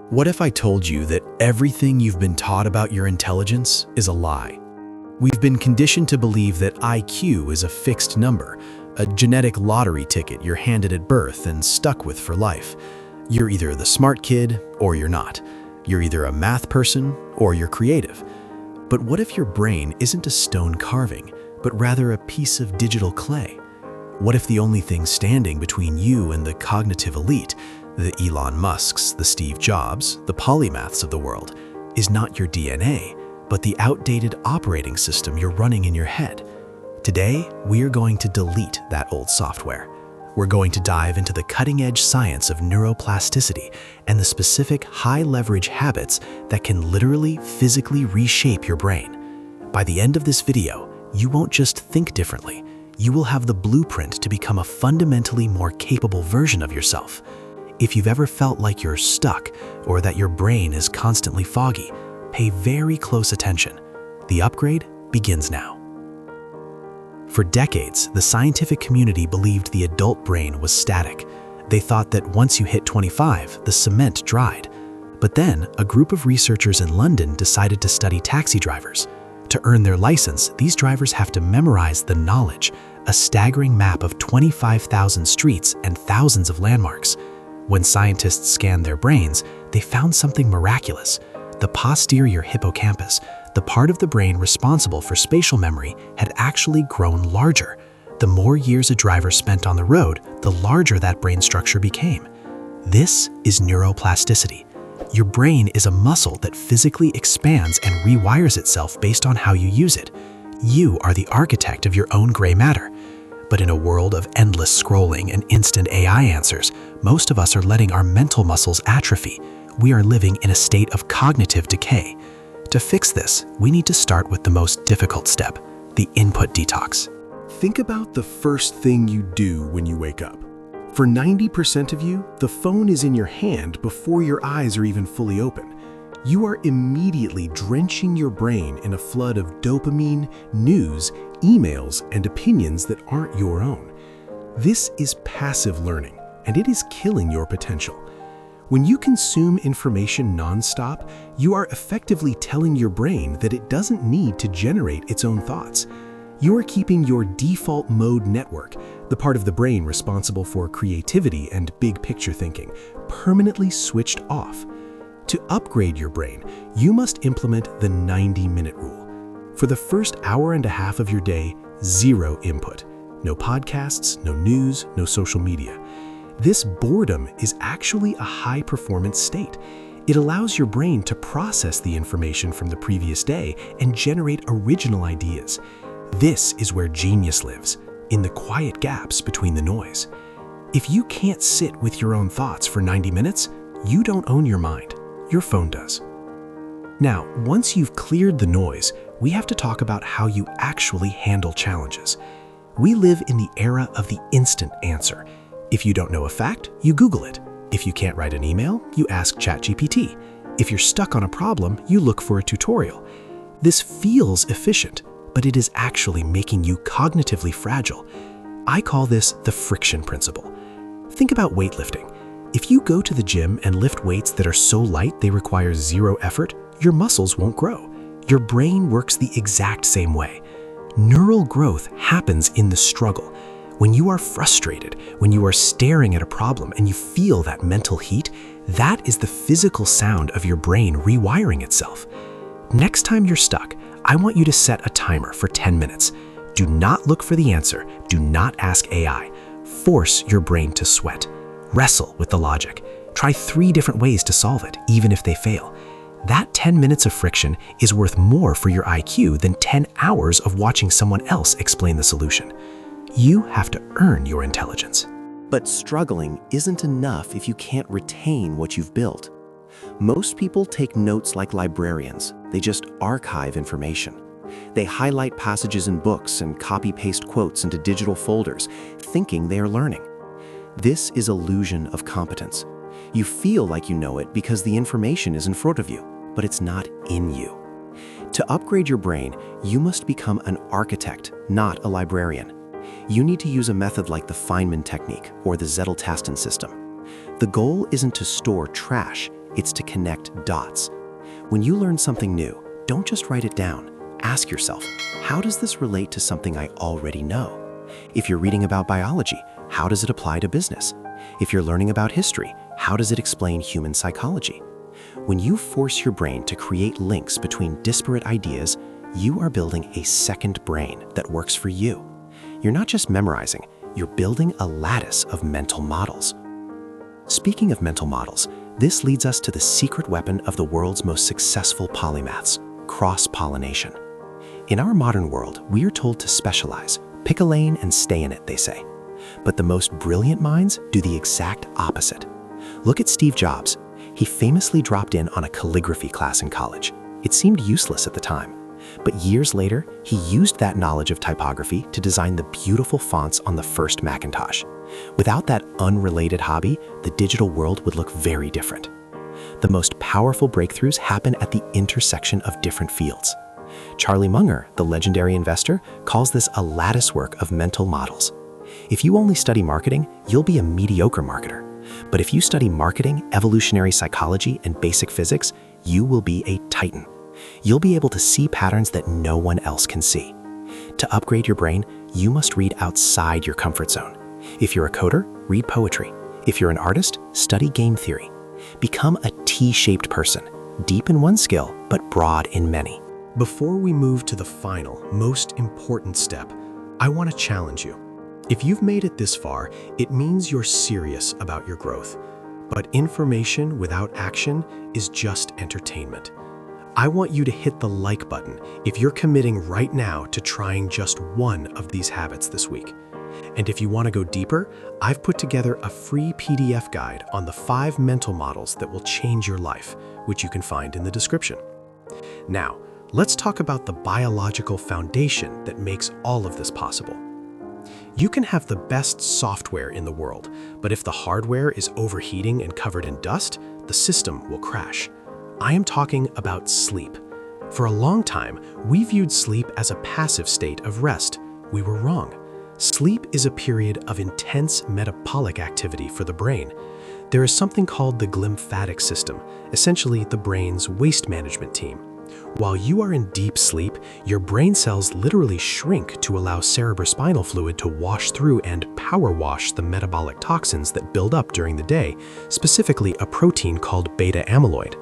What if I told you that everything you've been taught about your intelligence is a lie? We've been conditioned to believe that IQ is a fixed number, a genetic lottery ticket you're handed at birth and stuck with for life. You're either the smart kid or you're not. You're either a math person or you're creative. But what if your brain isn't a stone carving, but rather a piece of digital clay? What if the only thing standing between you and the cognitive elite, the Elon Musks, the Steve Jobs, the polymaths of the world, is not your DNA, but the outdated operating system you're running in your head? Today, we are going to delete that old software. We're going to dive into the cutting-edge science of neuroplasticity and the specific high-leverage habits that can literally physically reshape your brain. By the end of this video, you won't just think differently, you will have the blueprint to become a fundamentally more capable version of yourself. If you've ever felt like you're stuck or that your brain is constantly foggy, pay very close attention. The upgrade begins now. For decades, the scientific community believed the adult brain was static. They thought that once you hit 25, the cement dried. But then, a group of researchers in London decided to study taxi drivers. To earn their license, these drivers have to memorize the knowledge, a staggering map of 25,000 streets and thousands of landmarks. When scientists scanned their brains, they found something miraculous. The posterior hippocampus, the part of the brain responsible for spatial memory, had actually grown larger. The more years a driver spent on the road, the larger that brain structure became. This is neuroplasticity. Your brain is a muscle that physically expands and rewires itself based on how you use it. You are the architect of your own gray matter. But in a world of endless scrolling and instant AI answers, most of us are letting our mental muscles atrophy. We are living in a state of cognitive decay. To fix this, we need to start with the most difficult step, the input detox. Think about the first thing you do when you wake up. For 90% of you, the phone is in your hand before your eyes are even fully open. You are immediately drenching your brain in a flood of dopamine, news, emails, and opinions that aren't your own. This is passive learning, and it is killing your potential. When you consume information nonstop, you are effectively telling your brain that it doesn't need to generate its own thoughts. You are keeping your default mode network, the part of the brain responsible for creativity and big picture thinking, permanently switched off. To upgrade your brain, you must implement the 90-minute rule. For the first hour and a half of your day, zero input. No podcasts, no news, no social media. This boredom is actually a high-performance state. It allows your brain to process the information from the previous day and generate original ideas. This is where genius lives, in the quiet gaps between the noise. If you can't sit with your own thoughts for 90 minutes, you don't own your mind. Your phone does. Now, once you've cleared the noise, we have to talk about how you actually handle challenges. We live in the era of the instant answer. If you don't know a fact, you Google it. If you can't write an email, you ask ChatGPT. If you're stuck on a problem, you look for a tutorial. This feels efficient, but it is actually making you cognitively fragile. I call this the friction principle. Think about weightlifting. If you go to the gym and lift weights that are so light they require zero effort, your muscles won't grow. Your brain works the exact same way. Neural growth happens in the struggle. When you are frustrated, when you are staring at a problem and you feel that mental heat, that is the physical sound of your brain rewiring itself. Next time you're stuck, I want you to set a timer for 10 minutes. Do not look for the answer. Do not ask AI. Force your brain to sweat. Wrestle with the logic. Try 3 different ways to solve it, even if they fail. That 10 minutes of friction is worth more for your IQ than 10 hours of watching someone else explain the solution. You have to earn your intelligence. But struggling isn't enough if you can't retain what you've built. Most people take notes like librarians. They just archive information. They highlight passages in books and copy-paste quotes into digital folders, thinking they are learning. This is illusion of competence. You feel like you know it because the information is in front of you, but it's not in you. To upgrade your brain, you must become an architect, not a librarian. You need to use a method like the Feynman technique or the Zetteltasten system. The goal isn't to store trash, it's to connect dots. When you learn something new, don't just write it down. Ask yourself, how does this relate to something I already know? If you're reading about biology, how does it apply to business? If you're learning about history, how does it explain human psychology? When you force your brain to create links between disparate ideas, you are building a second brain that works for you. You're not just memorizing, you're building a lattice of mental models. Speaking of mental models, this leads us to the secret weapon of the world's most successful polymaths, cross-pollination. In our modern world, we are told to specialize, pick a lane and stay in it, they say. But the most brilliant minds do the exact opposite. Look at Steve Jobs. He famously dropped in on a calligraphy class in college. It seemed useless at the time. But years later, he used that knowledge of typography to design the beautiful fonts on the first Macintosh. Without that unrelated hobby, the digital world would look very different. The most powerful breakthroughs happen at the intersection of different fields. Charlie Munger, the legendary investor, calls this a lattice work of mental models. If you only study marketing, you'll be a mediocre marketer. But if you study marketing, evolutionary psychology, and basic physics, you will be a titan. You'll be able to see patterns that no one else can see. To upgrade your brain, you must read outside your comfort zone. If you're a coder, read poetry. If you're an artist, study game theory. Become a T-shaped person, deep in one skill, but broad in many. Before we move to the final, most important step, I want to challenge you. If you've made it this far, it means you're serious about your growth. But information without action is just entertainment. I want you to hit the like button if you're committing right now to trying just one of these habits this week. And if you want to go deeper, I've put together a free PDF guide on the 5 mental models that will change your life, which you can find in the description. Now, let's talk about the biological foundation that makes all of this possible. You can have the best software in the world, but if the hardware is overheating and covered in dust, the system will crash. I am talking about sleep. For a long time, we viewed sleep as a passive state of rest. We were wrong. Sleep is a period of intense metabolic activity for the brain. There is something called the glymphatic system, essentially the brain's waste management team. While you are in deep sleep, your brain cells literally shrink to allow cerebrospinal fluid to wash through and power wash the metabolic toxins that build up during the day, specifically a protein called beta amyloid.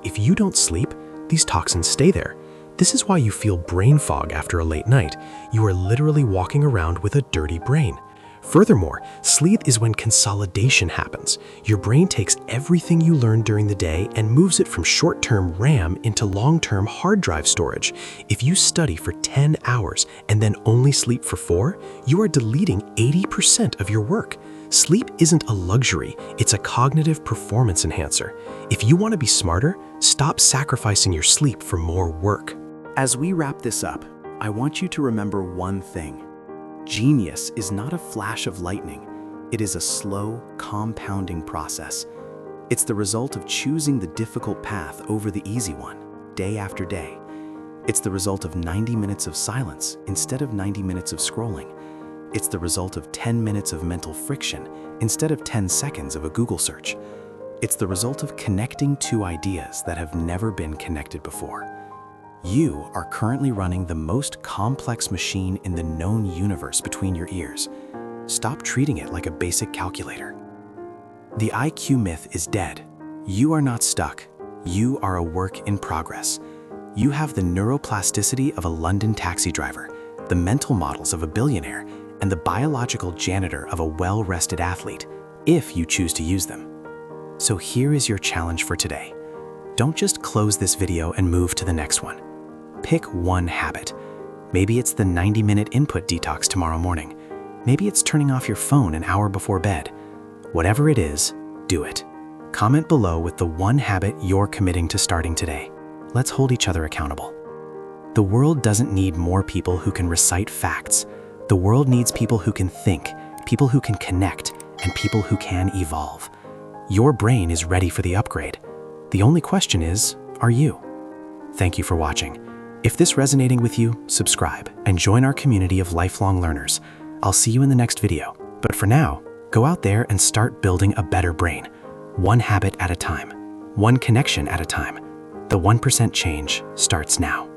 If you don't sleep, these toxins stay there. This is why you feel brain fog after a late night. You are literally walking around with a dirty brain. Furthermore, sleep is when consolidation happens. Your brain takes everything you learned during the day and moves it from short-term RAM into long-term hard drive storage. If you study for 10 hours and then only sleep for 4, you are deleting 80% of your work. Sleep isn't a luxury, it's a cognitive performance enhancer. If you want to be smarter, stop sacrificing your sleep for more work. As we wrap this up, I want you to remember one thing. Genius is not a flash of lightning. It is a slow, compounding process. It's the result of choosing the difficult path over the easy one, day after day. It's the result of 90 minutes of silence instead of 90 minutes of scrolling. It's the result of 10 minutes of mental friction instead of 10 seconds of a Google search. It's the result of connecting 2 ideas that have never been connected before. You are currently running the most complex machine in the known universe between your ears. Stop treating it like a basic calculator. The IQ myth is dead. You are not stuck. You are a work in progress. You have the neuroplasticity of a London taxi driver, the mental models of a billionaire, and the biological janitor of a well-rested athlete, if you choose to use them. So here is your challenge for today. Don't just close this video and move to the next one. Pick one habit. Maybe it's the 90-minute input detox tomorrow morning. Maybe it's turning off your phone an hour before bed. Whatever it is, do it. Comment below with the one habit you're committing to starting today. Let's hold each other accountable. The world doesn't need more people who can recite facts. The world needs people who can think, people who can connect, and people who can evolve. Your brain is ready for the upgrade. The only question is, are you? Thank you for watching. If this resonating with you, subscribe and join our community of lifelong learners. I'll see you in the next video. But for now, go out there and start building a better brain, one habit at a time. one connection at a time. The 1% change starts now.